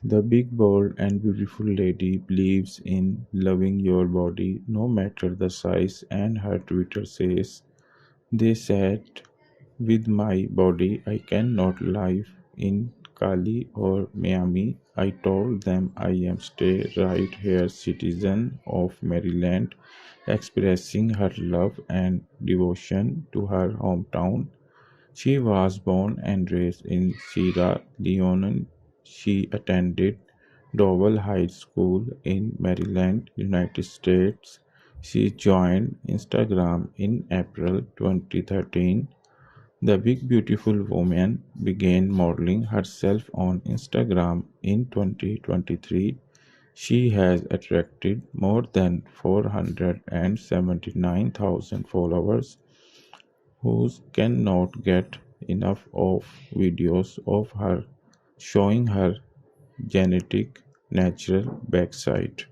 The big, bold, and beautiful lady believes in loving your body no matter the size, and her Twitter says, they said, with my body, I cannot live in Cali or Miami. I told them I am stay right here citizen of Maryland, expressing her love and devotion to her hometown. She was born and raised in Sierra Leone. She attended Dowell High School in Maryland, United States. She joined Instagram in April 2013. The Big Beautiful Woman began modeling herself on Instagram in 2023. She has attracted more than 479,000 followers who cannot get enough of videos of her showing her genetic natural backside.